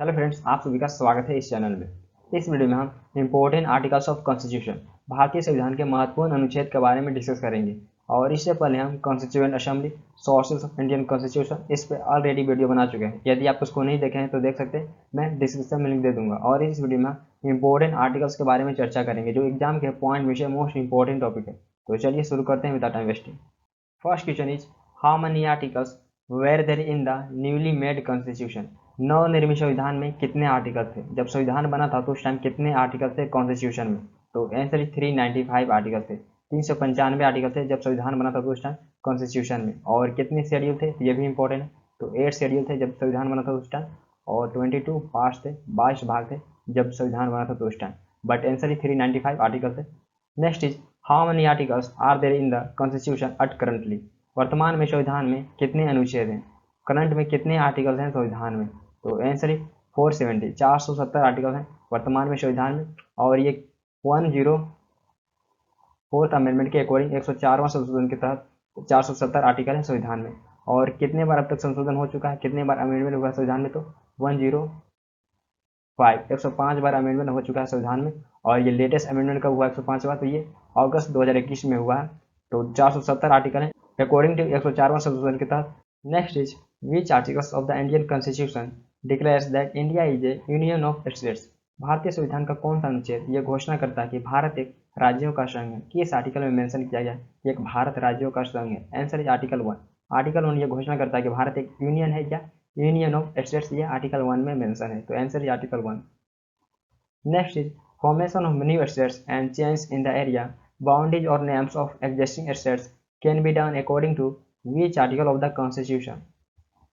Hello friends, आप सभी का स्वागत है इस चैनल में। इस वीडियो में हम इम्पोर्टेंट आर्टिकल्स ऑफ कॉन्स्टिट्यूशन भारतीय संविधान के महत्वपूर्ण अनुच्छेद के बारे में डिस्कस करेंगे। और इससे पहले हम constituent assembly sources of Indian constitution इस पर ऑलरेडी वीडियो बना चुके हैं। यदि आप उसको नहीं देखे हैं तो देख सकते हैं, मैं डिस्क्रिप्शन में लिंक दे दूंगा। और इस वीडियो में इंपॉर्टेंट आर्टिकल्स के बारे में चर्चा करेंगे जो एग्जाम के पॉइंट में से मोस्ट इंपॉर्टेंट टॉपिक है। तो चलिए शुरू करते हैं without time wasting. First question is how many articles were there in the newly made constitution. नवनिर्मित संविधान में कितने आर्टिकल थे? जब संविधान बना था तो उस टाइम कितने आर्टिकल थे कॉन्स्टिट्यूशन में? तो आंसर इज 395 आर्टिकल थे। 395 आर्टिकल थे जब संविधान बना था तो उस टाइम कॉन्स्टिट्यूशन में। और कितने शेड्यूल थे ये भी इंपॉर्टेंट है। तो 8 शेड्यूल थे जब संविधान बना था उस टाइम, और 22 पार्ट थे, 22 भाग थे जब संविधान बना था तो उस time. But answer is 395 article थे। Next is how many articles are there in the constitution at currently. वर्तमान में संविधान में कितने अनुच्छेद हैं? करंट में कितने आर्टिकल्स हैं संविधान में? तो आंसर इज 470, 470 आर्टिकल हैं वर्तमान में संविधान में। और ये 104th अमेंडमेंट के अकॉर्डिंग 104वां संशोधन के तहत 470 आर्टिकल हैं संविधान में। और कितने बार अब तक संशोधन हो चुका है, कितने बार अमेंडमेंट हुआ है संविधान में? तो 105, 105 बार अमेंडमेंट हो चुका है संविधान में। और ये लेटेस्ट अमेंडमेंट कब हुआ 105वां? तो ये अगस्त 2021 में हुआ है। तो 470 आर्टिकल हैं अकॉर्डिंग टू 104वां संशोधन के तहत। Next is which articles of the Indian constitution declares that India is A union of states. भारतीय संविधान का कौन सा अनुच्छेद यह घोषणा करता है कि भारत एक राज्यों का संघ है? किस आर्टिकल में मेंशन किया गया है एक भारत राज्यों का संघ है? Answer is article 1। आर्टिकल 1 यह घोषणा करता है कि भारत एक यूनियन है या यूनियन ऑफ स्टेट्स, ये आर्टिकल 1 में मेंशन है। तो answer is article 1। Next is formation of new states and change in the area, boundaries or names of existing states can be done according to which article of the constitution।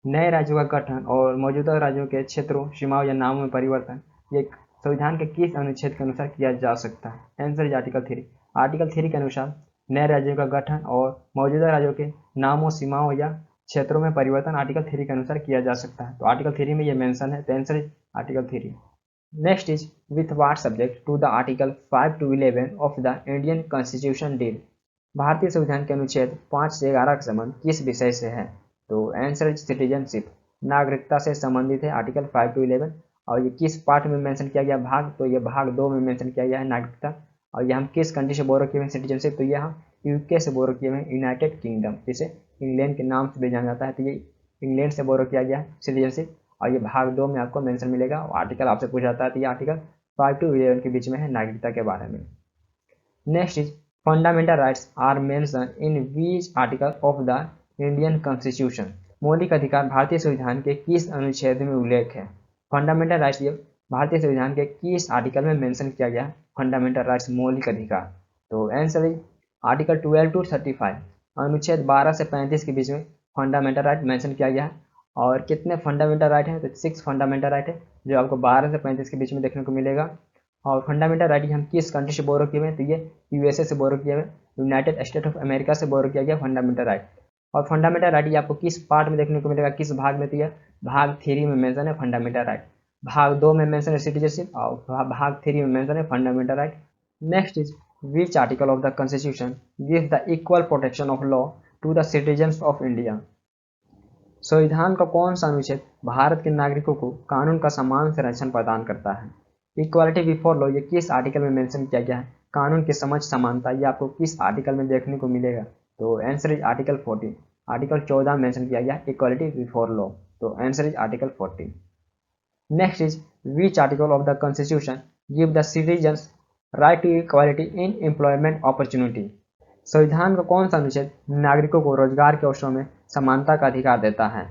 नए राज्यों का गठन और मौजूदा राज्यों के क्षेत्रों, सीमाओं या नामों में परिवर्तन ये संविधान के किस अनुच्छेद के अनुसार किया जा सकता है? Answer is article 3। आर्टिकल 3 के अनुसार नए राज्यों का गठन और मौजूदा राज्यों के नामों, सीमाओं या क्षेत्रों में परिवर्तन आर्टिकल 3 के अनुसार किया जा सकता है। तो आर्टिकल 3 में ये मेंशन है। तो answer is article 3। Next is with what subject to the Article 5 to 11 of the Indian Constitution deal। भारतीय संविधान के अनुच्छेद 5 से 11 का संबंध किस विषय से है? तो आंसर इज सिटीजनशिप, नागरिकता से संबंधित है आर्टिकल 5 टू 11। और ये किस पार्ट में मेंशन किया गया भाग? तो ये भाग 2 में मेंशन किया गया है नागरिकता। और ये हम किस कंट्री से बोरो किए हुए सिटीजनशिप? तो ये हम यूके से बोरो किए हुए यूनाइटेड किंगडम, जिसे इंग्लैंड के नाम से भी जाना जाता है। तो ये इंग्लैंड से बोरो किया गया है सिटीजनशिप। और ये भाग 2 में आपको मेंशन मिलेगा। और आर्टिकल आपसे पूछा जाता है तो ये आर्टिकल 5 टू 11 के बीच में है नागरिकता के बारे में। Next is fundamental rights are mention in which article of the Indian constitution. मौलिक अधिकार भारतीय संविधान के किस अनुच्छेद में उल्लेख है? फंडामेंटल राइट्स ये भारतीय संविधान के किस आर्टिकल में मेंशन किया गया है? फंडामेंटल राइट्स मौलिक अधिकार। तो आंसर इज आर्टिकल 12 टू 35, अनुच्छेद 12 से 35 के बीच में फंडामेंटल राइट मेंशन किया गया है। और कितने फंडामेंटल राइट हैं? तो 6 फंडामेंटल राइट है जो आपको 12 से 35 के बीच में देखने को मिलेगा। और फंडामेंटल राइट हम किस कंट्री से बोरो किए हुए हैं? तो ये यूएसए से बोरो किए हुए, यूनाइटेड स्टेट ऑफ अमेरिका से बोरो किया गया फंडामेंटल राइट। और फंडामेंटल राइट ये आपको किस पार्ट में देखने को मिलेगा, किस भाग में? तो यह भाग 3 में मेंशन है फंडामेंटल राइट। भाग 2 में मेंशन है सिटीजनशिप और भाग 3 में मेंशन है fundamental right. Next is which article of the constitution gives the equal protection of law to the citizens of India. संविधान का कौन सा अनुच्छेद भारत के नागरिकों को कानून का समान संरक्षण प्रदान करता है? इक्वालिटी बिफोर लॉ ये किस आर्टिकल में मेंशन किया गया है? कानून की समझ समानता ये आपको किस आर्टिकल में देखने को मिलेगा? तो आंसर इज आर्टिकल 14। आर्टिकल 14 में मेंशन किया गया इक्वालिटी बिफोर लॉ। तो answer is article 14। Next is which article of the constitution give the citizens right to equality in employment opportunity. संविधान का कौन सा अनुच्छेद नागरिकों को रोजगार के अवसरों में समानता का अधिकार देता है?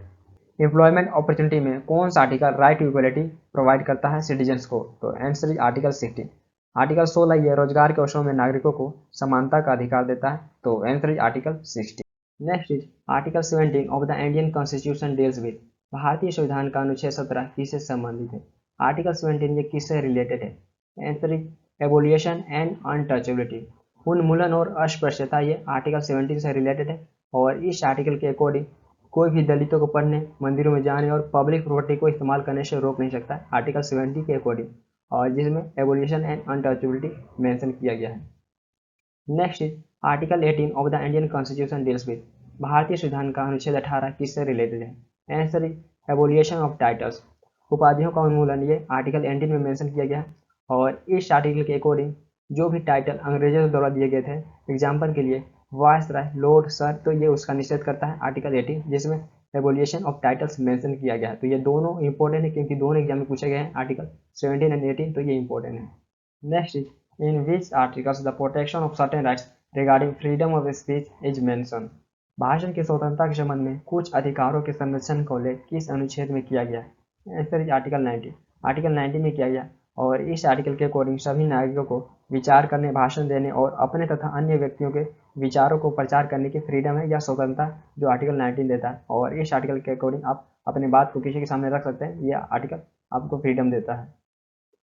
एम्प्लॉयमेंट अपॉर्चुनिटी में कौन सा article right to equality provide करता है सिटीजन्स को? तो आंसर इज आर्टिकल 16। आर्टिकल 16 ये रोजगार के अवसरों में नागरिकों को समानता का अधिकार देता है। तो answer is article 16। Next is article 17 of the Indian constitution deals with. भारतीय संविधान का अनुच्छेद 17 किससे संबंधित है? आर्टिकल 17 ये किससे रिलेटेड है? Answer is abolition and untouchability, उन्मूलन और अस्पृश्यता, ये आर्टिकल 17 से रिलेटेड है। और इस आर्टिकल के अकॉर्डिंग कोई भी दलितों को पढ़ने, मंदिरों में जाने और पब्लिक प्रॉपर्टी को इस्तेमाल करने से रोक नहीं सकता आर्टिकल 70 के अकॉर्डिंग, और जिसमें एबोलिशन एंड अनटचेबिलिटी मेंशन किया गया है। Next is article 18 of the Indian constitution deals with. भारतीय संविधान का अनुच्छेद 18 किससे रिलेटेड है? Answer is abolition of titles, उपाधियों का उन्मूलन ये आर्टिकल 18 में मेंशन किया गया है। और इस आर्टिकल के अकॉर्डिंग जो भी टाइटल अंग्रेजों द्वारा दिए गए थे, एग्जाम्पल के लिए वायसराय, लॉर्ड, सर, तो ये उसका निषेध करता है आर्टिकल 18, जिसमें एबोलिशन ऑफ टाइटल्स मेंशन किया गया है। तो ये दोनों इंपॉर्टेंट है क्योंकि दोनों एग्जाम में पूछे गए हैं आर्टिकल 17 एंड 18, तो ये इंपॉर्टेंट है। Next is in which articles the protection of certain rights regarding freedom of speech is mention. भाषण की स्वतंत्रता के संबंध में कुछ अधिकारों के संरक्षण को ले किस अनुच्छेद में किया गया है? Answer is article 90। आर्टिकल 90 में किया गया और इस आर्टिकल के अकॉर्डिंग सभी नागरिकों को विचार करने, भाषण देने और अपने तथा अन्य व्यक्तियों के विचारों को प्रचार करने की फ्रीडम है या स्वतंत्रता जो आर्टिकल 19 देता है। और इस आर्टिकल के अकॉर्डिंग आप अपने बात को किसी के सामने रख सकते हैं, यह आर्टिकल आपको फ्रीडम देता है।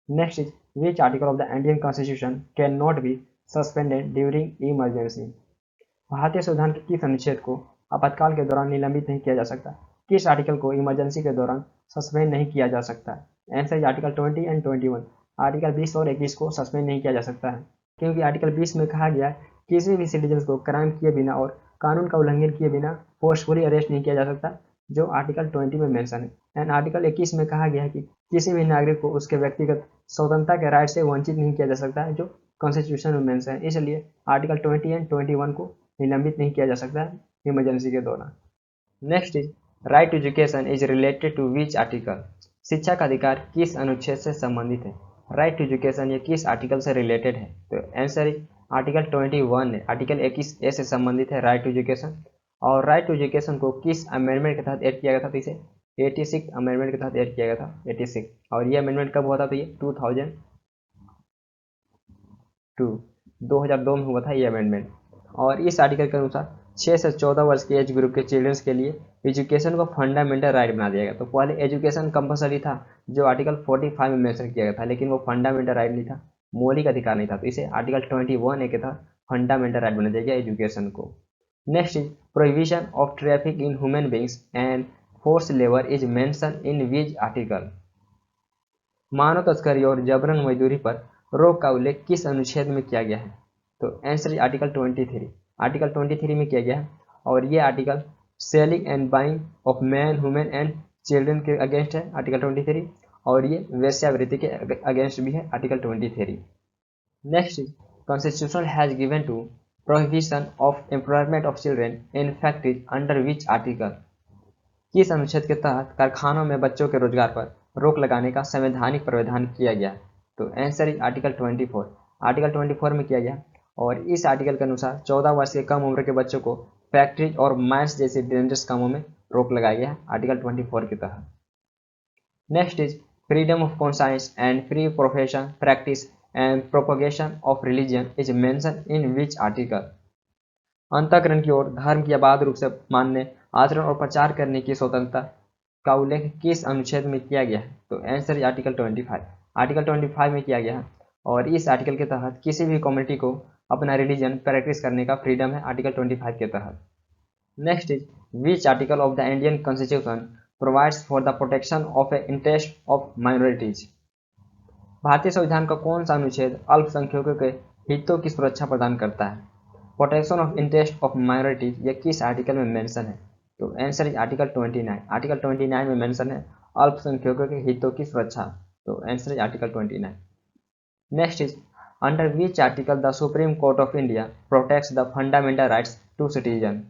Next is which article of the Indian constitution can not be suspended during emergency. भारतीय संविधान के किस अनुच्छेद को आपातकाल के दौरान निलंबित नहीं किया जा सकता? किस आर्टिकल को इमरजेंसी के दौरान सस्पेंड नहीं किया जा सकता? Answer is article 20 and 21। Article 20 और 21 को सस्पेंड नहीं किया जा सकता है क्योंकि आर्टिकल 20 में कहा गया है किसी भी सिटीजन को क्राइम किए बिना और कानून का उल्लंघन किए बिना फोर्सफुली अरेस्ट नहीं किया जा सकता, जो आर्टिकल 20 में मेंशन है। एंड आर्टिकल 21 में कहा गया है कि किसी भी नागरिक को उसके व्यक्तिगत स्वतंत्रता के राइट से वंचित नहीं किया जा सकता है, जो कॉन्स्टिट्यूशन में मेंशन है। इसलिए आर्टिकल 20 एंड 21 को निलंबित नहीं किया जा सकता है इमरजेंसी के दौरान। Next is right to education is related to which article. शिक्षा का अधिकार किस अनुच्छेद से संबंधित है? राइट टू एजुकेशन ये किस आर्टिकल से रिलेटेड है? तो आंसर इज आर्टिकल 21 है। आर्टिकल 21A से संबंधित है राइट टू एजुकेशन। और राइट टू एजुकेशन को किस अमेंडमेंट के तहत ऐड किया गया था? तो इसे 86 अमेंडमेंट के तहत ऐड किया गया था, 86। और ये अमेंडमेंट कब हुआ था? तो ये 2002 में हुआ था ये अमेंडमेंट। और इस आर्टिकल के अनुसार 6 से 14 वर्ष के एज ग्रुप के चिल्ड्रंस के लिए एजुकेशन को फंडामेंटल राइट बना दिया गया। तो पहले एजुकेशन कंपलसरी था जो आर्टिकल 45 में मेंशन किया गया था, लेकिन वो फंडामेंटल राइट नहीं था, मौलिक अधिकार नहीं था। तो इसे आर्टिकल 21A के तहत फंडामेंटल राइट बना दिया गया एजुकेशन को। Next is prohibition of traffic in human beings and force labour is mention in which article. मानव तस्करी और जबरन मजदूरी पर रोक का उल्लेख किस अनुच्छेद में किया गया है? तो आंसर इज आर्टिकल 23। आर्टिकल 23 में किया गया है। और ये article selling and buying of man, women and children के अगेंस्ट है आर्टिकल 23। और ये वेश्यावृत्ति के अगेंस्ट भी है article 23। Next is constitution has given to prohibition of employment of children in factories under which article. किस अनुच्छेद के तहत कारखानों में बच्चों के रोजगार पर रोक लगाने का संवैधानिक प्रावधान किया गया? तो आंसर इज आर्टिकल 24। आर्टिकल 24 में किया गया। और इस आर्टिकल के अनुसार 14 वर्ष के कम उम्र के बच्चों को फैक्ट्रीज और माइंस जैसे डेंजरस कामों में रोक लगाया गया है आर्टिकल 24 के तहत। Next is freedom of conscience and free profession practice and propagation of religion is mention in which article. अंतःकरण की ओर धर्म की आबाद रूप से मानने, आचरण और प्रचार करने की स्वतंत्रता का उल्लेख किस अनुच्छेद में किया गया है? तो आंसर इज आर्टिकल 25। आर्टिकल 25 में किया गया है। और इस आर्टिकल के तहत किसी भी कम्युनिटी को अपना रिलीजन प्रैक्टिस करने का फ्रीडम है आर्टिकल 25 के तहत। Next is which article of the Indian constitution provides for the protection of A interest of minorities. भारतीय संविधान का कौन सा अनुच्छेद अल्पसंख्यकों के हितों की सुरक्षा प्रदान करता है? Protection of interest of minorities ये किस आर्टिकल में मेंशन है? तो आंसर इज आर्टिकल 29। आर्टिकल 29 में मेंशन है अल्पसंख्यकों के हितों की सुरक्षा। तो answer is article 29। Next is under which article the supreme court of India protects the fundamental rights to citizen.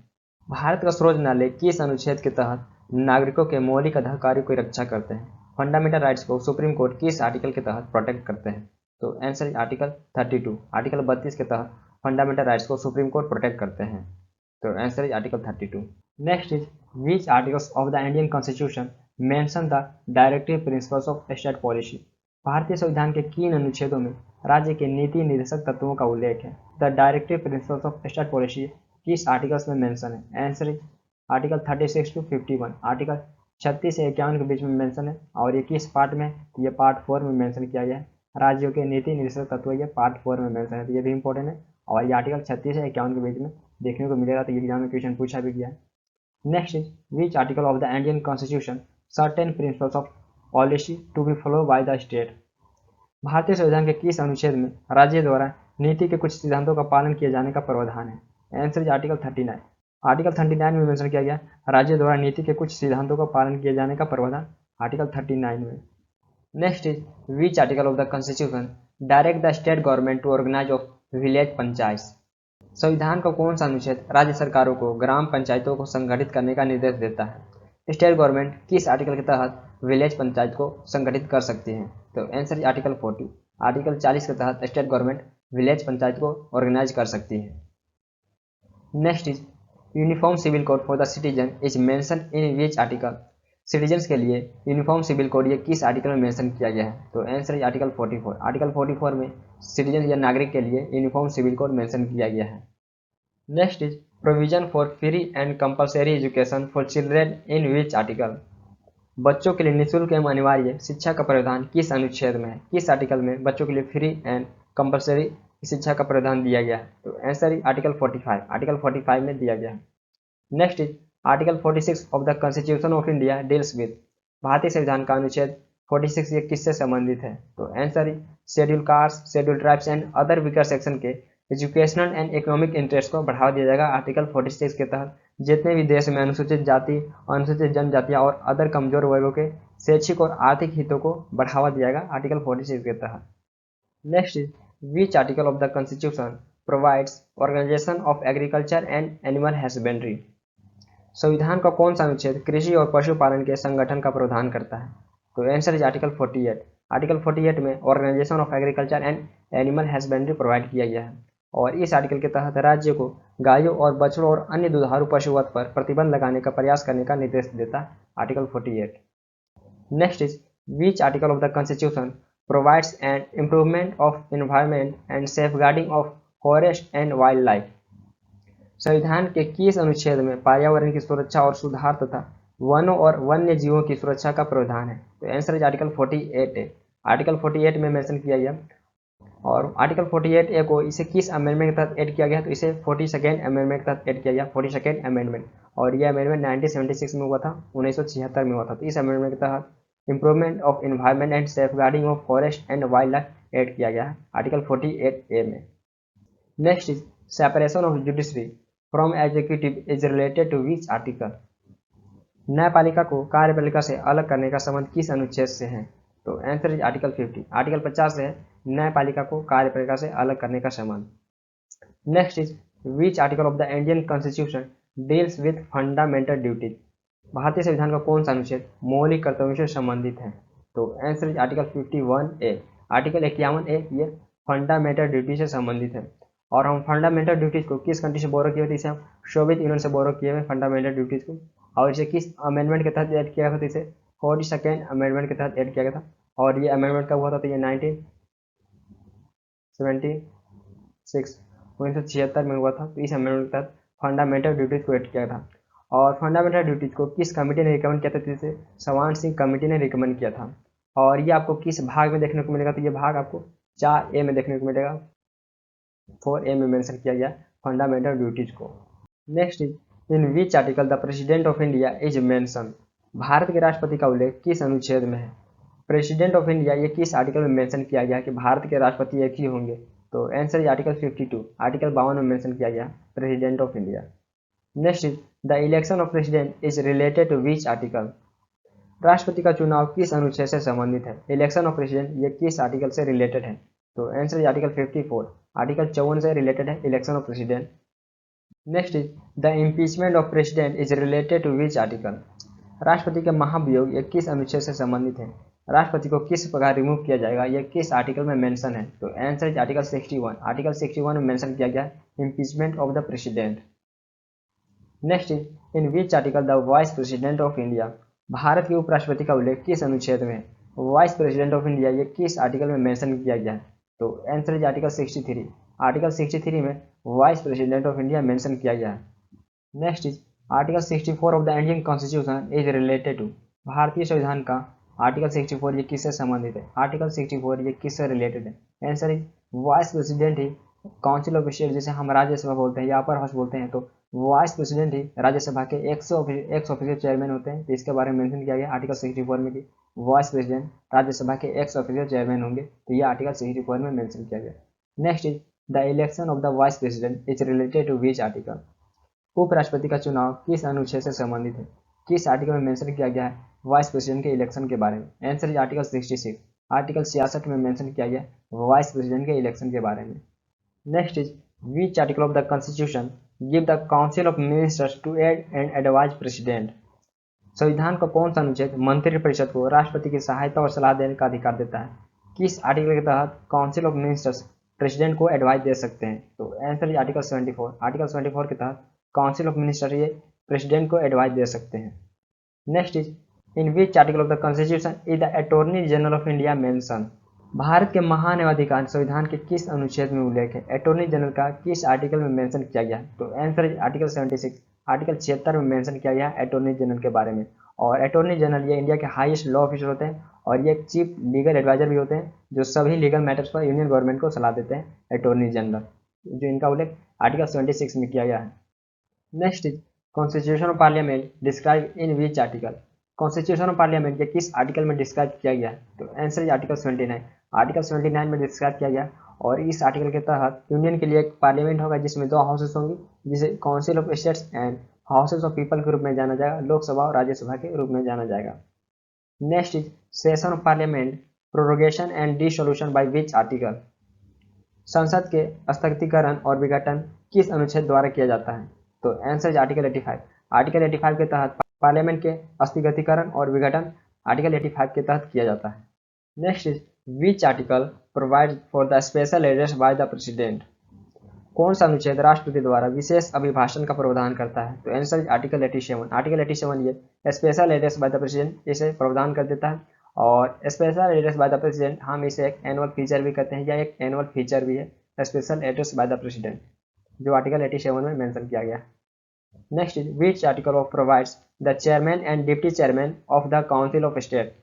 Bharat का सर्वोच्च न्यायालय किस अनुच्छेद के तहत नागरिकों के मौलिक अधिकारों की रक्षा करते हैं? फंडामेंटल राइट्स को सुप्रीम कोर्ट किस आर्टिकल के तहत प्रोटेक्ट करते हैं? तो आंसर इज आर्टिकल 32। आर्टिकल 32 के तहत फंडामेंटल राइट्स को सुप्रीम कोर्ट प्रोटेक्ट करते हैं। तो answer is article 32। Next is which articles of the Indian constitution mention the directive principles of state policy. भारतीय संविधान के किन अनुच्छेदों में राज्य के नीति निर्देशक तत्वों का उल्लेख है? The directive principles of state policy किस आर्टिकल्स में मेंशन है? Answer is article 36 to 51। Article 36 से 51 के बीच में मेंशन है। और ये किस पार्ट में? ये पार्ट 4 में मेंशन किया गया है। राज्यों के नीति निर्देशक तत्व ये पार्ट 4 में मेंशन है, तो ये भी इंपॉर्टेंट है। और ये आर्टिकल 36 से 51 के बीच में देखने को मिलेगा, तो एग्जाम में क्वेश्चन पूछा भी गया है। Next is which article of the Indian constitution certain principles of policy to be follow by the state. भारतीय संविधान के किस अनुच्छेद में राज्य द्वारा नीति के कुछ सिद्धांतों का पालन किए जाने का प्रावधान है? Answer is article 39। आर्टिकल 39 में मेंशन किया गया राज्य द्वारा नीति के कुछ सिद्धांतों का पालन किए जाने का प्रावधान आर्टिकल 39 में। Next is which article of the constitution direct the state government to organize of village panchayat. संविधान का कौन सा अनुच्छेद राज्य सरकारों को ग्राम पंचायतों को संगठित करने का निर्देश देता है। स्टेट गवर्नमेंट किस आर्टिकल के तहत विलेज पंचायत को संगठित कर सकती है। तो आंसर इज आर्टिकल 40। आर्टिकल 40 के तहत स्टेट गवर्नमेंट विलेज पंचायत को ऑर्गेनाइज कर सकती है। Next is uniform civil code for the citizen is mention in which article. Citizens के लिए यूनिफॉर्म सिविल कोड ये किस आर्टिकल में मेंशन किया गया है। तो आंसर इज आर्टिकल 44। आर्टिकल 44 में सिटीजन या नागरिक के लिए यूनिफॉर्म सिविल कोड मेंशन किया गया है। Next is provision for free and compulsory education for children in which article. बच्चों के लिए निःशुल्क एवं अनिवार्य शिक्षा का प्रावधान किस अनुच्छेद में है। किस आर्टिकल में बच्चों के लिए फ्री एंड कंपलसरी शिक्षा का प्रावधान दिया गया है। तो आंसर इज आर्टिकल 45। आर्टिकल 45 में दिया गया है। Next is article 46 of the constitution of India deals with. भारतीय संविधान का अनुच्छेद 46 ये किससे संबंधित है। तो answer is schedule caste, schedule tribes and other weaker section के एजुकेशनल एंड इकोनॉमिक इंटरेस्ट को बढ़ावा दिया जाएगा। आर्टिकल 46 के तहत जितने भी देश में अनुसूचित जाति, अनुसूचित जनजातियां और अदर कमजोर वर्गों के शैक्षिक और आर्थिक हितों को बढ़ावा दिया जाएगा आर्टिकल 46 के तहत। Next is which article of the constitution provides organization of agriculture and animal husbandry. संविधान का कौन सा अनुच्छेद कृषि और पशुपालन के संगठन का प्रावधान करता है। तो आंसर इज आर्टिकल 48। आर्टिकल 48 में organization of agriculture and animal husbandry provide किया गया है और इस आर्टिकल के तहत राज्य को गायों और बछड़ों और अन्य दुधारू पशुवध पर प्रतिबंध लगाने का प्रयास करने का निर्देश देता है article 48। Next is which article of the constitution provides an improvement of environment and safeguarding of forest and wild life. संविधान के किस अनुच्छेद में पर्यावरण की सुरक्षा और सुधार तथा वनों और वन्य जीवों की सुरक्षा का प्रावधान है। तो आंसर इज आर्टिकल 48 है। आर्टिकल 48 में मेंशन किया गया और आर्टिकल 48 ए को इसे किस अमेंडमेंट के तहत ऐड किया गया। तो इसे 42nd अमेंडमेंट के तहत ऐड किया गया, 42nd अमेंडमेंट। और यह अमेंडमेंट 1976 में हुआ था, 1976 में हुआ था। तो इस अमेंडमेंट के तहत improvement of environment and safeguarding of forest and wild life add किया गया है आर्टिकल 48 ए में। Next is separation of judiciary from executive is related to which article. न्यायपालिका को कार्यपालिका से अलग करने का संबंध किस अनुच्छेद से है। तो आंसर इज आर्टिकल 50। आर्टिकल 50 से न्यायपालिका को कार्यपालिका से अलग करने का संबंध। Next is which article of the Indian constitution deals with fundamental duties. भारतीय संविधान का कौन सा अनुच्छेद मौलिक कर्तव्यों से संबंधित है। तो answer is article 51A। Article 51A ये फंडामेंटल ड्यूटी से संबंधित है और हम फंडामेंटल ड्यूटीज को किस कंट्री से बोरो किए थे। इसे हम सोवियत यूनियन से बोरो किए हुए फंडामेंटल ड्यूटीज को, और इसे किस अमेंडमेंट के तहत ऐड किया गया था। तो इसे 42nd अमेंडमेंट के तहत ऐड किया गया था और ये अमेंडमेंट कब हुआ था। तो ये 1976 में हुआ था। तो इस अमेंडमेंट के तहत फंडामेंटल ड्यूटीज को ऐड किया था और फंडामेंटल ड्यूटीज को किस कमेटी ने रिकमेंड किया था। तो इसे सवान सिंह कमेटी ने रिकमेंड किया था और ये आपको किस भाग में देखने को मिलेगा। तो ये भाग आपको 4A में देखने को मिलेगा, 4A में मेंशन किया गया फंडामेंटल ड्यूटीज को। Next is in which article the president of India is mention. Bharat के राष्ट्रपति का उल्लेख किस अनुच्छेद में है। प्रेसिडेंट ऑफ इंडिया ये किस आर्टिकल में मेंशन किया गया कि भारत के राष्ट्रपति एक ही होंगे। तो आंसर इज आर्टिकल 52। आर्टिकल 52 में मेंशन किया गया president of India. Next is the election of president is related to which article. राष्ट्रपति का चुनाव किस अनुच्छेद से संबंधित है। इलेक्शन ऑफ प्रेसिडेंट ये किस आर्टिकल से रिलेटेड है। तो आंसर इज आर्टिकल 54। आर्टिकल 54 से रिलेटेड है election of president. Next is the impeachment of president is related to which article. राष्ट्रपति के महाभियोग ये किस अनुच्छेद से संबंधित है। राष्ट्रपति को किस प्रकार रिमूव किया जाएगा ये किस आर्टिकल में मेंशन है। तो आंसर इज आर्टिकल 61। आर्टिकल 61 में मेंशन किया गया impeachment of the president. Next is in which article the vice president of India. Bharat के उपराष्ट्रपति का उल्लेख किस अनुच्छेद में है। वाइस प्रेसिडेंट ऑफ इंडिया ये किस आर्टिकल में मेंशन किया गया है। तो आंसर इज आर्टिकल 63। आर्टिकल 63 में vice president of India mention किया गया है। Next is article 64 of the Indian constitution is related to. भारतीय संविधान का आर्टिकल 64 ये किससे संबंधित है। आर्टिकल 64 ये किससे रिलेटेड है। Answer is vice president he council of state जिसे हम राज्यसभा बोलते हैं या अपर हाउस बोलते हैं। तो वाइस प्रेसिडेंट ही राज्यसभा के एक्स ऑफिशियल चेयरमैन होते हैं। तो इसके बारे में मेंशन किया गया आर्टिकल 64 में कि वाइस प्रेसिडेंट राज्यसभा के एक्स ऑफिशियल चेयरमैन होंगे। तो ये आर्टिकल 64 में मेंशन किया गया। Next is the election of the vice president is related to which article. उपराष्ट्रपति का चुनाव किस अनुच्छेद से संबंधित है। किस आर्टिकल में मेंशन किया गया है वाइस प्रेसिडेंट के इलेक्शन के बारे में। Answer is article 66। आर्टिकल 66 में मेंशन किया गया वाइस प्रेसिडेंट के इलेक्शन के बारे में। Next is which article of the constitution give the council of ministers to aid and advise president. संविधान का कौन सा अनुच्छेद मंत्रिपरिषद को राष्ट्रपति की सहायता और सलाह देने का अधिकार देता है? किस आर्टिकल के तहत काउंसिल ऑफ मिनिस्टर्स प्रेसिडेंट को एडवाइस दे सकते हैं? तो आंसर इज आर्टिकल 74। आर्टिकल 74 के तहत काउंसिल ऑफ मिनिस्टर ये प्रेसिडेंट को एडवाइस दे सकते हैं। Next is in which article of the constitution is the attorney general of India mention. Bharat के महान्यायाधिकार संविधान के किस अनुच्छेद में उल्लेख है? अटॉर्नी जनरल का किस आर्टिकल में मेंशन किया गया है? तो आंसर इज आर्टिकल 76। आर्टिकल 76 में मेंशन किया गया है अटॉर्नी जनरल के बारे में। और अटॉर्नी जनरल ये इंडिया के हाईएस्ट लॉ ऑफिसर होते हैं और ये चीफ लीगल एडवाइजर भी होते हैं जो सभी लीगल मैटर्स पर यूनियन गवर्नमेंट को सलाह देते हैं। अटॉर्नी जनरल जो इनका उल्लेख आर्टिकल 76 में किया गया है। Next is constitution of parliament describe in which article. Constitution of parliament के किस आर्टिकल में डिस्क्राइब किया गया? तो आंसर इज आर्टिकल 79। आर्टिकल 79 में डिस्क्राइब किया गया और इस आर्टिकल के तहत यूनियन के लिए एक पार्लियामेंट होगा जिसमें 2 हाउसेस होंगी जिसे council of states and houses of people के रूप में जाना जाएगा, लोकसभा और राज्यसभा के रूप में जाना जाएगा। Next is session of parliament prorogation and dissolution by which article. संसद के स्थगितीकरण और विघटन किस अनुच्छेद द्वारा किया जाता है? तो आंसर इज आर्टिकल 85। आर्टिकल 85 के तहत पार्लियामेंट के स्थगितीकरण और विघटन आर्टिकल 85 के तहत किया जाता है। Next is which article provide for the special address by the president. कौन सा अनुच्छेद राष्ट्रपति द्वारा विशेष अभिभाषण का प्रावधान करता है? तो आंसर इज आर्टिकल 87। आर्टिकल 87 ये special address by the president इसे प्रावधान कर देता है और special address by the president हम इसे एक एनुअल फीचर भी कहते हैं या एक एनुअल फीचर भी है special address by the president जो आर्टिकल 87 में मेंशन किया गया है। Next is which article of provides the chairman and deputy chairman of the council of state.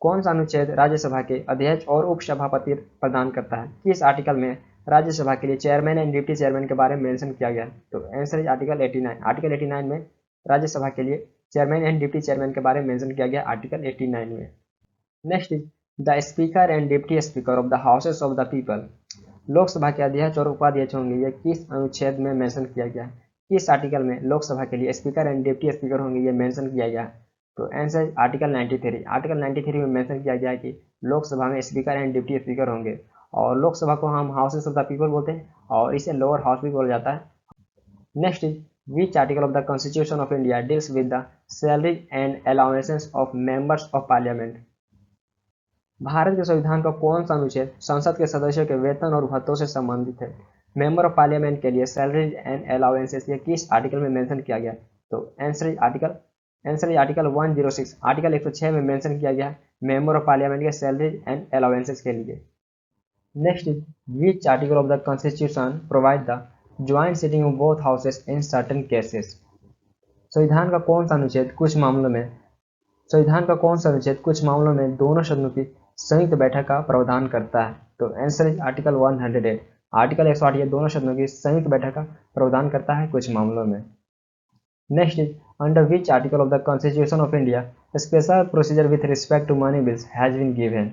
कौन सा अनुच्छेद राज्यसभा के अध्यक्ष और उपसभापति प्रदान करता है? किस आर्टिकल में राज्यसभा के लिए चेयरमैन एंड डिप्टी चेयरमैन के बारे में मेंशन किया गया है? तो आंसर इज आर्टिकल 89। आर्टिकल 89 में राज्यसभा के लिए चेयरमैन एंड डिप्टी चेयरमैन के बारे में मेंशन किया गया आर्टिकल 89 में। Next is the speaker and deputy speaker of the houses of the people. Lok Sabha के अध्यक्ष और उपाध्यक्ष होंगे ये किस अनुच्छेद में मेंशन किया गया है? किस आर्टिकल में लोकसभा के लिए स्पीकर एंड डिप्टी स्पीकर होंगे ये मेंशन किया गया है? तो आंसर आर्टिकल 93। आर्टिकल 93 में मेंशन किया गया है कि लोकसभा में स्पीकर एंड डिप्टी स्पीकर होंगे और लोकसभा को हम हाउसेस ऑफ द पीपल बोलते हैं और इसे लोअर हाउस भी बोला जाता है। Next is which article of the constitution of India deals with the salaries and allowances of members of parliament. Bharat के संविधान का कौन सा अनुच्छेद संसद के सदस्यों के वेतन और भत्तों से संबंधित है? मेंबर ऑफ पार्लियामेंट के लिए सैलरीज एंड अलाउंसेस ये किस आर्टिकल में मेंशन किया गया? तो आंसर इज आर्टिकल 106। आर्टिकल 106 में मेंशन किया गया मेंबर ऑफ पार्लियामेंट के सैलरीज एंड अलाउंसेस के लिए। Next is which article of the constitution provide the joint sitting of both houses in certain cases. संविधान का कौन सा अनुच्छेद कुछ मामलों में दोनों सदनों की संयुक्त बैठक का प्रावधान करता है? तो आंसर इज आर्टिकल 108। आर्टिकल 108 ये दोनों सदनों की संयुक्त बैठक का प्रावधान करता है कुछ मामलों में। Next is under which article of the constitution of India special procedure with respect to money bills has been given.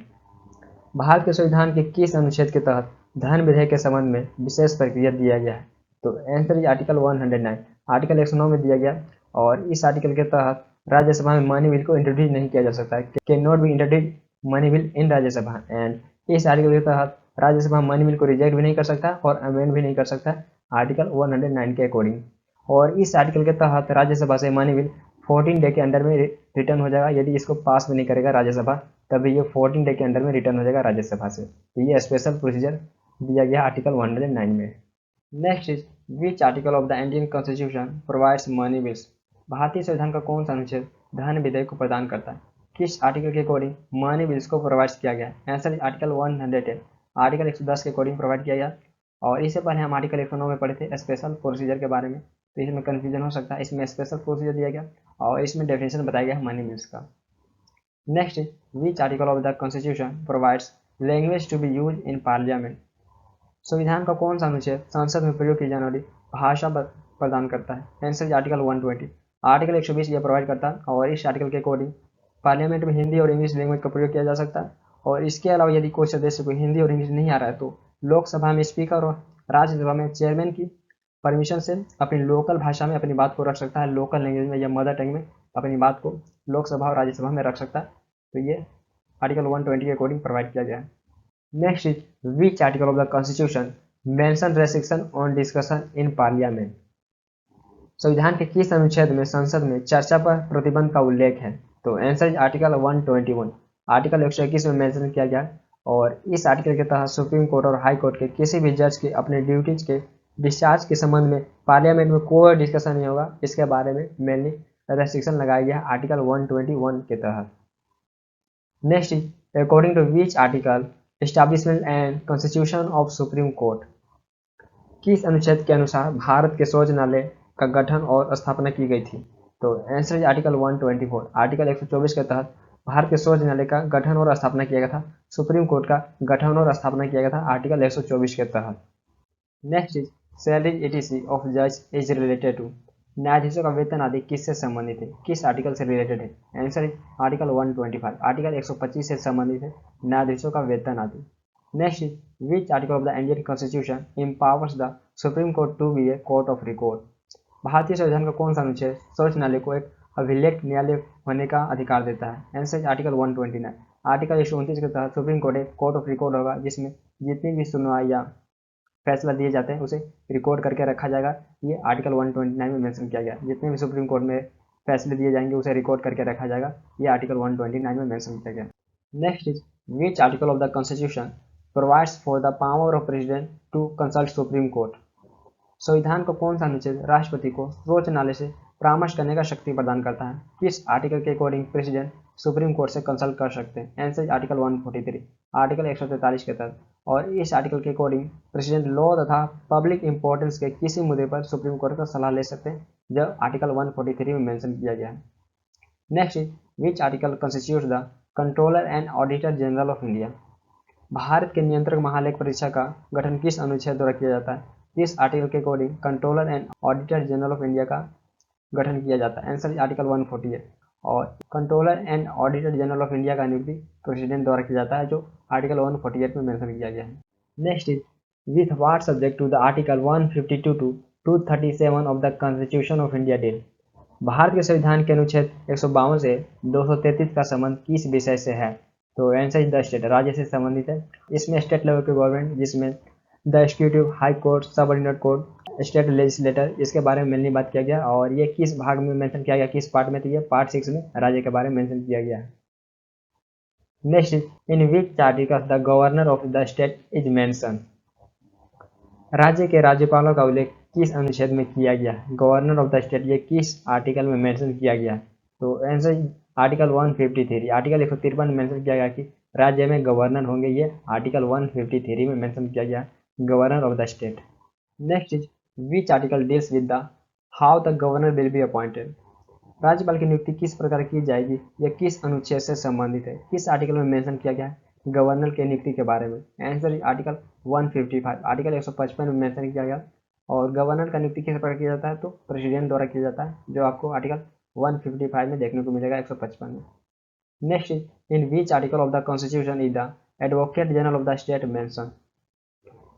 Bharat के संविधान के किस अनुच्छेद के तहत धन विधेयक के संबंध में विशेष प्रक्रिया दिया गया है? तो आंसर इज आर्टिकल 109। आर्टिकल 109 में दिया गया और इस आर्टिकल के तहत राज्यसभा में मनी बिल को इंट्रोड्यूस नहीं किया जा सकता है, can not be introduce money bill in Rajya Sabha and इस आर्टिकल के तहत राज्यसभा मनी बिल को रिजेक्ट भी नहीं कर सकता और अमेंड भी नहीं कर सकता आर्टिकल 109 के अकॉर्डिंग। और इस आर्टिकल के तहत राज्यसभा से मनी बिल 14 डे के अंदर में रिटर्न हो जाएगा। यदि इसको पास भी नहीं करेगा राज्यसभा तभी ये 14 डे के अंदर में रिटर्न हो जाएगा राज्यसभा से। तो ये स्पेशल प्रोसीजर दिया गया आर्टिकल 109 में। Next is which article of the Indian constitution provides money bills. भारतीय संविधान का कौन सा अनुच्छेद धन विधेयक को प्रदान करता है? किस आर्टिकल के अकॉर्डिंग मनी बिल्स को प्रोवाइड किया गया? Answer article 110। आर्टिकल 110 के अकॉर्डिंग प्रोवाइड किया गया और इससे पहले हम आर्टिकल 109 में पढ़े थे स्पेशल प्रोसीजर के बारे में, तो इसमें कन्फ्यूजन हो सकता है। इसमें स्पेशल प्रोसीजर दिया गया और इसमें डेफिनेशन बताया गया मनी बिल्स का। Next is which article of the constitution provides language to be use in parliament. संविधान का कौन सा अनुच्छेद संसद में प्रयोग की जाने वाली भाषा प्रदान करता है? Answer article 120। आर्टिकल 120 यह प्रोवाइड करता है और इस आर्टिकल के अकॉर्डिंग पार्लियामेंट में हिंदी और इंग्लिश लैंग्वेज का प्रयोग किया जा सकता है और इसके अलावा यदि कोई सदस्य को हिंदी और इंग्लिश नहीं आ रहा है तो लोकसभा में स्पीकर और राज्यसभा में चेयरमैन की परमिशन से अपनी लोकल भाषा में अपनी बात को रख सकता है, लोकल लैंग्वेज में या मदर टंग में अपनी बात को लोकसभा और राज्यसभा में रख सकता है। तो ये आर्टिकल 120 के अकॉर्डिंग प्रोवाइड किया गया है। Next is which article of the constitution mention restriction on discussion in parliament. संविधान के किस अनुच्छेद में संसद में चर्चा पर प्रतिबंध का उल्लेख है? तो आंसर इज आर्टिकल 121। आर्टिकल 121 में मेंशन किया गया है और इस आर्टिकल के तहत सुप्रीम कोर्ट और हाई कोर्ट के किसी भी जज के अपने ड्यूटीज के डिस्चार्ज के संबंध में पार्लियामेंट में कोई डिस्कशन नहीं होगा। इसके बारे में मेनली रेस्ट्रिक्शन लगाया गया है आर्टिकल 121 के तहत। Next is according to which article establishment and constitution of supreme court. किस अनुच्छेद के अनुसार भारत के सर्वोच्च न्यायालय का गठन और स्थापना की गई थी? तो आंसर इज आर्टिकल 124। आर्टिकल 124 के तहत भारत के सर्वोच्च न्यायालय का गठन और स्थापना किया गया था। सुप्रीम कोर्ट का गठन और स्थापना किया गया था आर्टिकल 124 के तहत। Next is salary etc of जज इज रिलेटेड टू। न्यायाधीशों का वेतन आदि किससे संबंधित है? किस आर्टिकल से रिलेटेड है? Answer is article 125। आर्टिकल 125 से संबंधित है न्यायाधीशों का वेतन आदि। Next is which article of the Indian constitution empowers the supreme court to be a court of record. भारतीय संविधान का कौन सा अनुच्छेद सर्वोच्च न्यायालय को एक अभिलेख न्यायालय होने का अधिकार देता है? Answer is article 129। आर्टिकल 129 के तहत सुप्रीम कोर्ट एक कोर्ट ऑफ रिकॉर्ड होगा जिसमें जितनी भी सुनवाई या फैसला दिए जाते हैं उसे रिकॉर्ड करके रखा जाएगा। ये आर्टिकल 129 में मेंशन किया गया। जितने भी सुप्रीम कोर्ट में फैसले दिए जाएंगे उसे रिकॉर्ड करके रखा जाएगा। ये आर्टिकल 129 में मेंशन किया गया। Next is which article of the constitution provides for the power of president to consult supreme court. संविधान का कौन सा अनुच्छेद राष्ट्रपति को सर्वोच्च न्यायालय से परामर्श करने का शक्ति प्रदान करता है? किस आर्टिकल के अकॉर्डिंग प्रेसिडेंट सुप्रीम कोर्ट से कंसल्ट कर सकते हैं? Answer article 143। आर्टिकल 143 के तहत और इस आर्टिकल के अकॉर्डिंग प्रेसिडेंट लॉ तथा पब्लिक इंपॉर्टेंस के किसी मुद्दे पर सुप्रीम कोर्ट का सलाह ले सकते हैं जब आर्टिकल 143 में मेंशन किया गया है। Next is which article constitutes the controller and auditor general of India. Bharat के नियंत्रक महालेख परीक्षक का गठन किस अनुच्छेद द्वारा किया जाता है? किस आर्टिकल के according controller and auditor general of India का गठन किया जाता है? Answer article 148। और controller and auditor general of India का नियुक्ति प्रेसिडेंट द्वारा किया जाता है जो आर्टिकल 148 में मेंशन किया गया है। Next is with what subject to the article 152 to 237 of the constitution of India deal. Bharat के संविधान के अनुच्छेद 152 से 233 का संबंध किस विषय से है? तो आंसर इज द स्टेट, राज्य से संबंधित है। इसमें स्टेट लेवल के गवर्नमेंट जिसमें the executive, high court, subordinate court, state legislator, इसके बारे में मेनली बात किया गया। और ये किस भाग में मेंशन किया गया, किस पार्ट में? तो ये पार्ट 6 में राज्य के बारे में मेंशन किया गया है। Next in which article the governor of the state is mention. राज्य के राज्यपालों का उल्लेख किस अनुच्छेद में किया गया है? गवर्नर ऑफ द स्टेट ये किस आर्टिकल में मेंशन किया गया है? तो आंसर आर्टिकल 153। आर्टिकल 153 में मेंशन किया गया कि राज्य में गवर्नर होंगे। ये आर्टिकल 153 में मेंशन किया गया governor of the state. Next is which article deals with the how the governor will be appointed. राज्यपाल की नियुक्ति किस प्रकार की जाएगी? यह किस अनुच्छेद से संबंधित है? किस आर्टिकल में मेंशन किया गया है गवर्नर के नियुक्ति के बारे में? Answer is article 155। आर्टिकल 155 में मेंशन किया गया। और गवर्नर का नियुक्ति किस प्रकार किया जाता है? तो प्रेसिडेंट द्वारा किया जाता है जो आपको आर्टिकल 155 में देखने को मिलेगा 155 में। Next is in which article of the constitution is the advocate general of the state mention.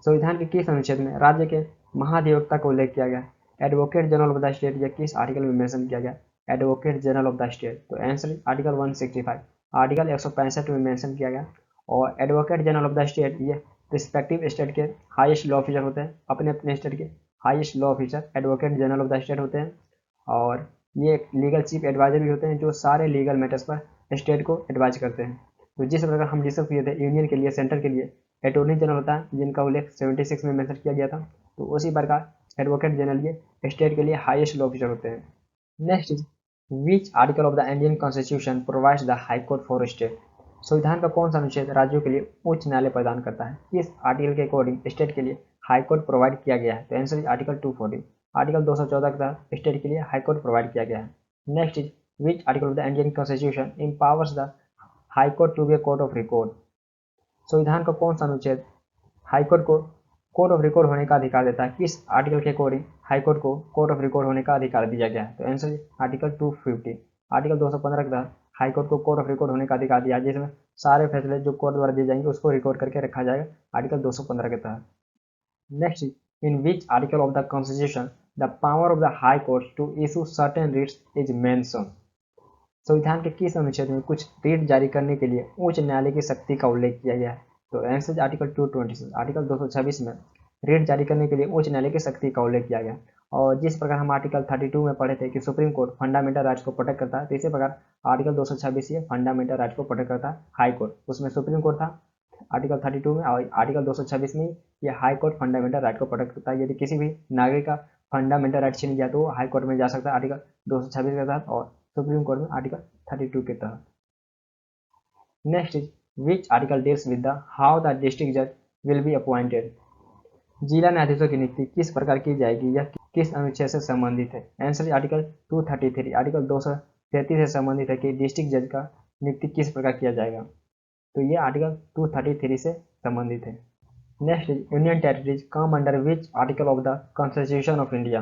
संविधान के किस अनुच्छेद में राज्य के महाधिवक्ता का उल्लेख किया गया? Advocate general of the state या किस आर्टिकल में मेंशन किया गया? Advocate general of the state. तो आंसर आर्टिकल 165। आर्टिकल 165 में मेंशन किया गया। और advocate general of the state ये रिस्पेक्टिव स्टेट के हाईएस्ट लॉ ऑफिसर होते हैं। अपने अपने स्टेट के highest law officer advocate general of the state होते हैं। और ये लीगल चीफ एडवाइजर भी होते हैं जो सारे लीगल मैटर्स पर स्टेट को एडवाइज करते हैं। तो जिस प्रकार हम डिस्कस किए थे यूनियन के लिए, सेंटर के लिए अटॉर्नी जनरल होता है जिनका उल्लेख 76 में मेंशन किया गया था। तो उसी प्रकार एडवोकेट जनरल ये स्टेट के लिए हाईएस्ट लॉ ऑफिसर होते हैं। Next is which article of the Indian constitution provides the high court for state. संविधान का कौन सा अनुच्छेद राज्यों के लिए उच्च न्यायालय प्रदान करता है? इस आर्टिकल के अकॉर्डिंग स्टेट के लिए हाई कोर्ट प्रोवाइड किया गया है? तो आंसर इज आर्टिकल 240। आर्टिकल 214 के तहत स्टेट के लिए हाई कोर्ट प्रोवाइड किया गया है। Next is which article of the Indian constitution empowers the high court to be a court of record. संविधान का कौन सा अनुच्छेद हाईकोर्ट को कोर्ट ऑफ रिकॉर्ड होने का अधिकार देता है? किस आर्टिकल के अकॉर्डिंग हाईकोर्ट को कोर्ट ऑफ रिकॉर्ड होने का अधिकार दिया गया है? तो आंसर आर्टिकल 250। आर्टिकल 215 के तहत हाईकोर्ट को कोर्ट ऑफ रिकॉर्ड होने का अधिकार दिया है जिसमें सारे फैसले जो कोर्ट द्वारा दिए जाएंगे उसको रिकॉर्ड करके रखा जाएगा आर्टिकल 215 के तहत। Next in which article of the constitution the power of the high court to issue certain writs is mention. संविधान के किस अनुच्छेद में कुछ रीट जारी करने के लिए उच्च न्यायालय की शक्ति का उल्लेख किया गया है? तो आंसर आर्टिकल 226, आर्टिकल 226 में रीट जारी करने के लिए उच्च न्यायालय की शक्ति का उल्लेख किया गया। और जिस प्रकार हम आर्टिकल 32 में पढ़े थे कि सुप्रीम कोर्ट फंडामेंटल राइट्स को प्रोटेक्ट करता है, तो इसी प्रकार आर्टिकल 226 ये फंडामेंटल राइट्स को प्रोटेक्ट करता है। हाई कोर्ट, उसमें सुप्रीम कोर्ट था आर्टिकल 32 में, और आर्टिकल 226 में ये हाई कोर्ट फंडामेंटल राइट को प्रोटेक्ट करता है। यदि किसी भी नागरिक का फंडामेंटल राइट छीन गया तो वो हाई कोर्ट में जा सकता है आर्टिकल 226 के तहत, और सुप्रीम कोर्ट में आर्टिकल 32 के तहत। Next is which article deals with the how the district जज विल बी अपॉइंटेड। जिला न्यायाधीशों की नियुक्ति किस प्रकार की जाएगी, यह किस अनुच्छेद से संबंधित है? आंसर आर्टिकल 233, आर्टिकल 233 से संबंधित है कि डिस्ट्रिक्ट जज का नियुक्ति किस प्रकार किया जाएगा। तो ये आर्टिकल 233 से संबंधित है। Next is union territories come under which article of the constitution of India.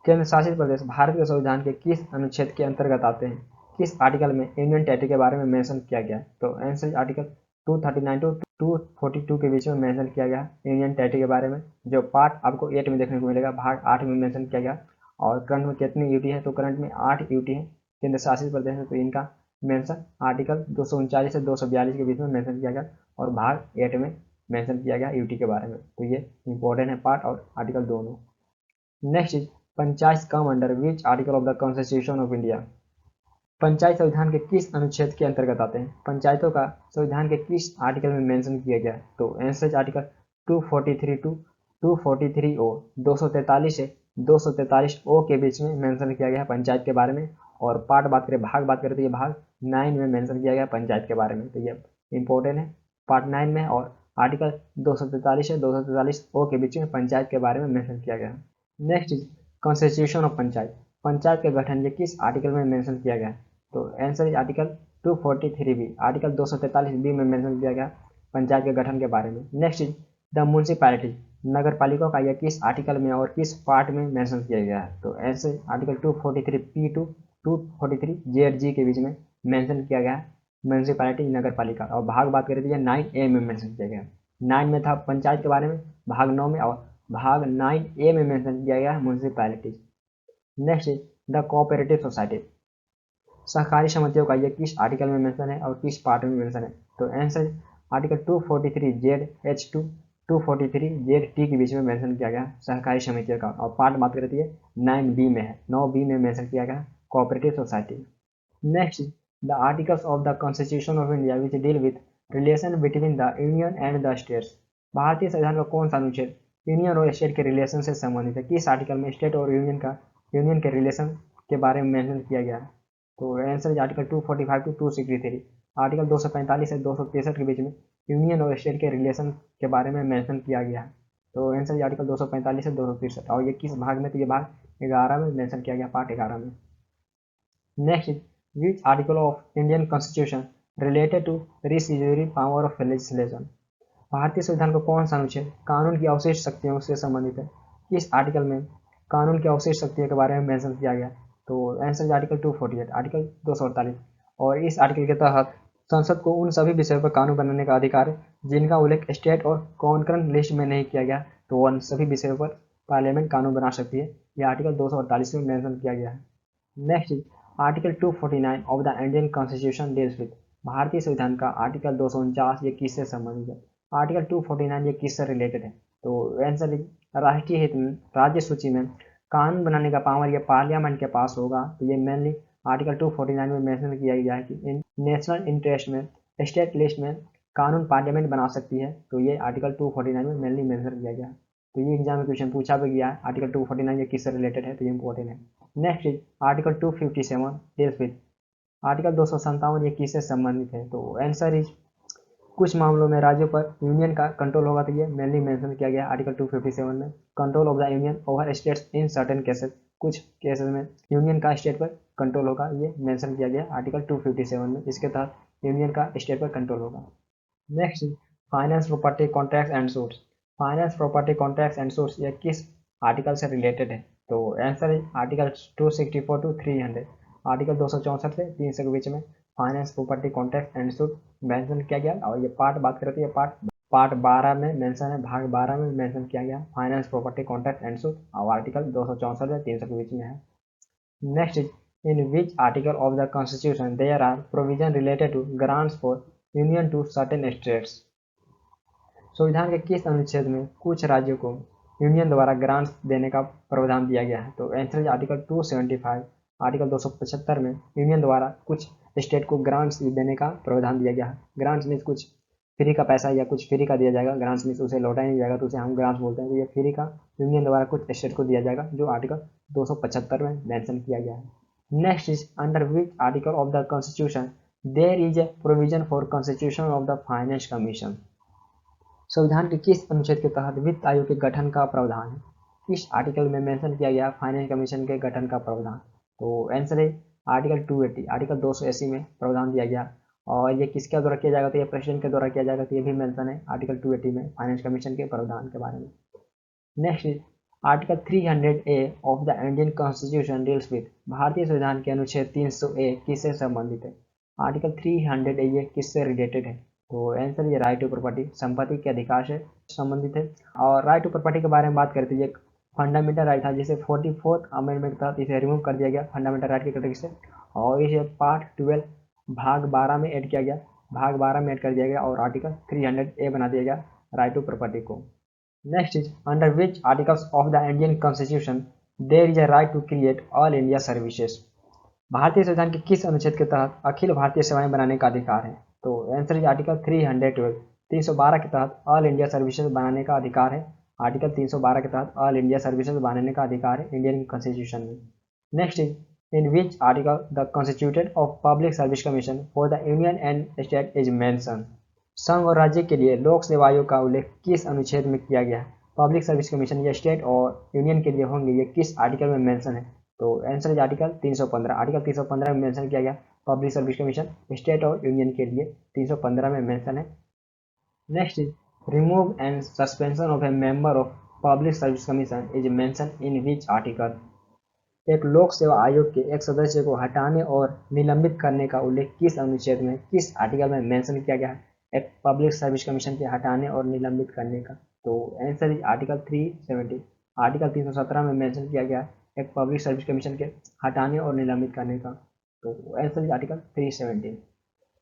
केंद्र शासित प्रदेश भारत के संविधान के किस अनुच्छेद के अंतर्गत आते हैं? किस आर्टिकल में यूनियन टेरिटरी के बारे में मेंशन किया गया है? तो आंसर आर्टिकल 239 टू 242 के बीच में मेंशन किया गया यूनियन टेरिटरी के बारे में, जो पार्ट आपको 8 में देखने को मिलेगा, भाग 8 में मेंशन किया गया। और करंट में कितनी यूटी है? तो करंट में 8 यूटी है केंद्र शासित प्रदेश में, तो इनका मेंशन आर्टिकल 239 से 242 के बीच में मेंशन किया गया, और भाग 8 में मेंशन किया गया यूटी के बारे में। तो ये इंपॉर्टेंट है पार्ट और आर्टिकल दोनों। Next is panchayat come under which article of the constitution of India. Panchayat संविधान के किस अनुच्छेद के अंतर्गत आते हैं? पंचायतों का संविधान के किस आर्टिकल में मेंशन किया गया? तो आंसर आर्टिकल 243 टू 243 ओ, 243 से 243 ओ के बीच में मेंशन किया गया है पंचायत के बारे में। और पार्ट बात करें, भाग बात करें, तो ये भाग 9 में मेंशन किया गया पंचायत के बारे में। तो ये इंपॉर्टेंट है, पार्ट 9 में, और आर्टिकल 243 से 243 ओ के बीच में पंचायत के बारे में मेंशन किया गया है। Next is constitution of panchayat. Panchayat का गठन ये किस आर्टिकल में मेंशन किया गया है? तो answer is article 243 B, article 243 B में मेंशन किया गया पंचायत के गठन के बारे में। नेक्स्ट इज द म्यूनसिपैलिटी, नगर पालिका का यह किस आर्टिकल में और किस पार्ट में मेंशन किया गया है? तो आंसर आर्टिकल 243 पी टू 243 जे और जी के बीच में मेंशन किया गया है म्यूनसिपैलिटी, नगर पालिका। और भाग बात करें तो यह 9A में मेंशन किया गया। 9 में था पंचायत के बारे में, भाग 9 में, और भाग 9A में मेंशन किया गया है municipality. Next is the cooperative society, सहकारी समितियों का ये किस आर्टिकल में मेंशन है और किस पार्ट में मेंशन है? तो answer article 243 Z H two 243 Z T के बीच में मेंशन किया गया सहकारी समितियों का। और पार्ट बात करती है 9B में है, 9B में मेंशन किया गया cooperative society. Next the articles of the constitution of India which deal with relation between the union and the states. भारतीय संविधान का कौन सा अनुच्छेद यूनियन और स्टेट के रिलेशन से संबंधित है? किस आर्टिकल में स्टेट और यूनियन के रिलेशन के बारे में मेंशन किया गया है? तो आंसर है आर्टिकल 245 टू 263, आर्टिकल 245 से 263 के बीच में यूनियन और स्टेट के रिलेशन के बारे में मेंशन किया गया है। तो आंसर है आर्टिकल 245 से 263, और ये किस भाग में? तो ये भाग 11 में मेंशन किया गया, पार्ट 11 में। Next which article of Indian constitution related to residuary power of legislation. भारतीय संविधान का कौन सा अनुच्छेद कानून की अवशिष्ट शक्तियों से संबंधित है? किस आर्टिकल में कानून की अवशिष्ट शक्तियों के बारे में मेंशन किया गया? तो आंसर आर्टिकल 248, आर्टिकल 248। और इस आर्टिकल के तहत संसद को उन सभी विषयों पर कानून बनाने का अधिकार है जिनका उल्लेख स्टेट और कॉन्करेंट लिस्ट में नहीं किया गया, तो उन सभी विषयों पर पार्लियामेंट कानून बना सकती है। यह आर्टिकल 248 में मेंशन किया गया है। Next article 249 of the Indian constitution deals with. भारतीय संविधान का आर्टिकल 249 ये किससे संबंधित है? आर्टिकल 249 ये किससे रिलेटेड है? तो आंसर राष्ट्रीय हित में राज्य सूची में कानून बनाने का पावर ये पार्लियामेंट के पास होगा। तो ये मेनली आर्टिकल 249 में मेंशन किया गया है कि नेशनल इंटरेस्ट में स्टेट लिस्ट में कानून पार्लियामेंट बना सकती है। तो ये आर्टिकल 249 में मेनली मेंशन किया गया है। तो ये एग्जाम में क्वेश्चन पूछा भी गया है, आर्टिकल 249 ये किससे रिलेटेड है, तो ये इंपॉर्टेंट है। Next is article 257 deals with. Article 257 ये किससे संबंधित है? तो आंसर इज कुछ मामलों में राज्यों पर यूनियन का कंट्रोल होगा, तो ये मेनली मेंशन किया गया आर्टिकल 257 में। Control of the union over states in certain cases, कुछ केसेस में यूनियन का स्टेट पर कंट्रोल होगा, ये मेंशन किया गया आर्टिकल 257 में। इसके तहत यूनियन का स्टेट पर कंट्रोल होगा। Next finance property contracts and suits. Finance property contracts and suits ये किस आर्टिकल से रिलेटेड है? तो आंसर है आर्टिकल 264 टू 300, आर्टिकल 264 से 300 के बीच में finance property contract and suit mention किया गया। और ये पार्ट बात करते हैं, पार्ट 12 में मेंशन है, भाग 12 में मेंशन किया गया finance property contract and suit, और आर्टिकल 264 से 300 के बीच में है। Next in which article of the constitution there are provision related to grants for union to certain states. संविधान के किस अनुच्छेद में कुछ राज्यों को यूनियन द्वारा ग्रांट्स देने का प्रावधान दिया गया है? तो आंसर है आर्टिकल 275। आर्टिकल 275 में यूनियन द्वारा कुछ स्टेट को ग्रांट्स देने का प्रावधान दिया गया है। ग्रांट्स मीन्स कुछ फ्री का पैसा या कुछ फ्री का दिया जाएगा। ग्रांट्स मीन्स उसे लौटा नहीं जाएगा, तो उसे हम ग्रांट्स बोलते हैं। तो ये फ्री का यूनियन द्वारा कुछ स्टेट को दिया जाएगा, जो आर्टिकल 275 में मेंशन किया गया है। Next is under which article of the constitution there is a provision for constitution of the finance commission. संविधान के किस अनुच्छेद के तहत वित्त आयोग के गठन का प्रावधान है? किस आर्टिकल में मेंशन किया गया फाइनेंस कमीशन के गठन का प्रावधान? तो आंसर है आर्टिकल 280। आर्टिकल 280 में प्रावधान दिया गया, और ये किसके द्वारा किया जाएगा? तो ये प्रेसिडेंट के द्वारा किया जाएगा। तो ये भी मेंशन है आर्टिकल 280 में फाइनेंस कमीशन के प्रावधान के बारे में। Next is article 300A of the Indian constitution deals with. भारतीय संविधान के अनुच्छेद 300A किससे संबंधित है? आर्टिकल 300A ये किससे रिलेटेड है? तो आंसर ये राइट टू प्रॉपर्टी, संपत्ति के अधिकार से संबंधित है। और राइट टू प्रॉपर्टी के बारे में बात करते हैं, ये फंडामेंटल राइट था, जिसे 44th अमेंडमेंट के तहत इसे रिमूव कर दिया गया फंडामेंटल राइट की कैटेगरी से, और इसे पार्ट 12 भाग 12 में ऐड किया गया, भाग 12 में ऐड कर दिया गया, और आर्टिकल 300A बना दिया गया राइट टू प्रॉपर्टी को। Next is under which articles of the Indian constitution there is a right to create all India services. भारतीय संविधान के किस अनुच्छेद के तहत अखिल भारतीय सेवाएं बनाने का अधिकार है? तो आंसर इज आर्टिकल 312। 312 के तहत ऑल इंडिया सर्विसेज बनाने का अधिकार है। आर्टिकल 312 के तहत ऑल इंडिया सर्विसेज बनाने का अधिकार है इंडियन कॉन्स्टिट्यूशन में। Next is in which article the constituted of public service commission for the union and state is mention. संघ और राज्य के लिए लोक सेवा आयोग का उल्लेख किस अनुच्छेद में किया गया है? पब्लिक सर्विस कमीशन या स्टेट और यूनियन के लिए होंगे, ये किस आर्टिकल में मेंशन है? तो आंसर इज आर्टिकल 315। आर्टिकल 315 में मेंशन किया गया पब्लिक सर्विस कमीशन स्टेट और यूनियन के लिए 315 में मेंशन है। Next is remove and suspension of A member of public service commission is mention in which article. एक लोक सेवा आयोग के एक सदस्य को हटाने और निलंबित करने का उल्लेख किस अनुच्छेद में, किस आर्टिकल में मेंशन किया गया है? एक पब्लिक सर्विस कमीशन के हटाने और निलंबित करने का। तो आंसर इज आर्टिकल 370। आर्टिकल 317 में मेंशन किया गया एक पब्लिक सर्विस कमीशन के हटाने और निलंबित करने का। तो answer is article 370।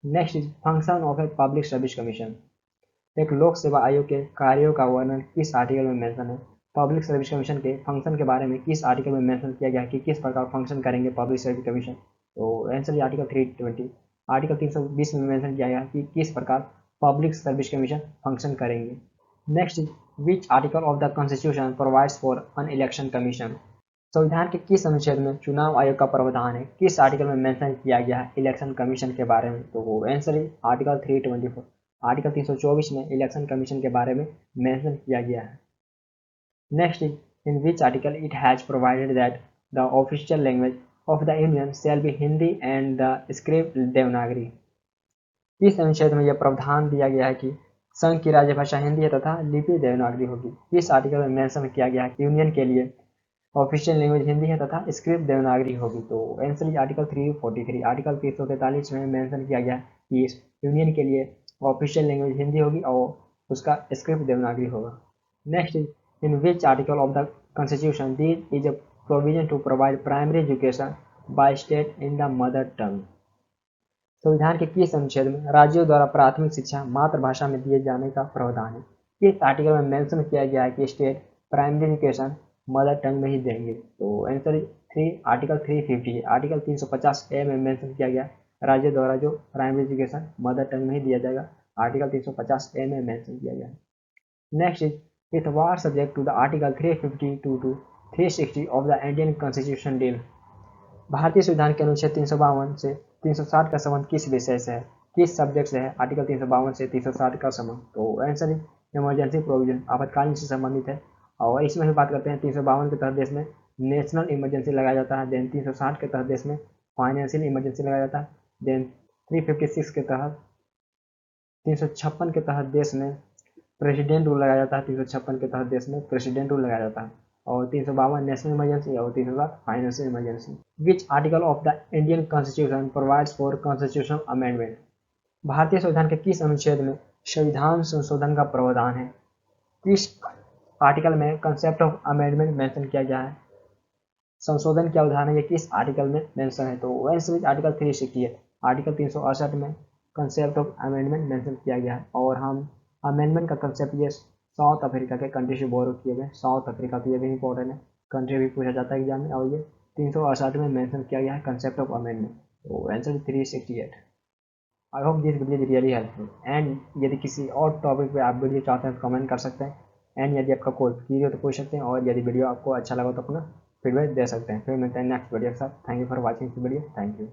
Next is function of a public service commission. एक लोक सेवा आयोग के कार्यों का वर्णन किस आर्टिकल में मेंशन है? पब्लिक सर्विस कमीशन के फंक्शन के बारे में किस आर्टिकल में मेंशन किया गया है कि किस प्रकार फंक्शन करेंगे पब्लिक सर्विस कमीशन? तो आंसर इज आर्टिकल 320। आर्टिकल 320 में मेंशन किया गया कि किस प्रकार पब्लिक सर्विस कमीशन फंक्शन करेंगे। Next is which article of the constitution provides for an election commission. संविधान के किस अनुच्छेद में चुनाव आयोग का प्रावधान है? किस आर्टिकल में मेंशन किया गया है इलेक्शन कमीशन के बारे में? तो आंसर इज आर्टिकल 324। आर्टिकल 324 में इलेक्शन कमीशन के बारे में मेंशन किया गया है। Next is in which article it has provided that the official language of the union shall be Hindi and the script Devanagari. किस अनुच्छेद में यह प्रावधान दिया गया है कि संघ की राज्यभाषा हिंदी है तथा लिपि देवनागरी होगी? किस आर्टिकल में मेंशन किया गया है कि यूनियन के लिए ऑफिशियल लैंग्वेज हिंदी है तथा स्क्रिप्ट देवनागरी होगी? तो आंसर इज आर्टिकल 343। आर्टिकल 343 में मेंशन किया गया कि यूनियन के लिए ऑफिशियल लैंग्वेज हिंदी होगी और उसका स्क्रिप्ट देवनागरी होगा। Next is in which article of the constitution this is a provision to provide primary education by state in the mother tongue. संविधान के किस अनुच्छेद में राज्यों द्वारा प्राथमिक शिक्षा मातृभाषा में दिए जाने का प्रावधान है? किस आर्टिकल में मेंशन किया गया है कि state primary education mother tongue में ही देंगे? तो आंसर आर्टिकल 350। आर्टिकल 350A में मेंशन किया गया राज्य द्वारा जो प्राइमरी एजुकेशन मदर टंग में ही दिया जाएगा। आर्टिकल 350A में मेंशन किया गया। Next is with what subject to the article 352 to 360 of the Indian constitution deal. भारतीय संविधान के अनुच्छेद 352 से 360 का संबंध किस विषय से है, किस सब्जेक्ट से है? आर्टिकल 352 से 360 का संबंध। तो आंसर इज इमरजेंसी प्रोविजन, आपातकालीन से संबंधित है। और इसमें भी बात करते हैं 352 के तहत देश में नेशनल इमरजेंसी लगाया जाता है। देन 360 के तहत देश में फाइनेंशियल इमरजेंसी लगाया जाता है। देन 356 के तहत 356 के तहत देश में प्रेसिडेंट रूल लगाया जाता है। 356 के तहत देश में प्रेसिडेंट रूल लगाया जाता है। और 352 नेशनल इमरजेंसी और 360 financial emergency. Which article of the Indian constitution provides for constitutional amendment. भारतीय संविधान के किस अनुच्छेद में संविधान संशोधन का प्रावधान है? किस आर्टिकल में कंसेप्ट ऑफ अमेंडमेंट मेंशन किया गया है? संशोधन क्या उदाहरण है, ये किस आर्टिकल में मेंशन है, तो वो आंसर इज आर्टिकल 368। आर्टिकल 368 में कंसेप्ट ऑफ अमेंडमेंट मेंशन किया गया है। और हम अमेंडमेंट का कंसेप्ट ये साउथ अफ्रीका के कंट्री से बोरो किए गए। साउथ अफ्रीका तो ये भी इंपॉर्टेंट है, कंट्री भी पूछा जाता है एग्जाम में। और ये 368 में मेंशन किया गया है कंसेप्ट ऑफ अमेंडमेंट, तो answer 368। I hope this video is really helpful. And यदि किसी और टॉपिक पे आप वीडियो चाहते हैं तो कमेंट कर सकते हैं। एंड यदि आपका कोई क्वेरी हो तो पूछ सकते हैं। और यदि वीडियो आपको अच्छा लगा तो अपना फीडबैक दे सकते हैं। फिर मिलते हैं नेक्स्ट वीडियो के साथ। Thank you for watching this video. Thank you.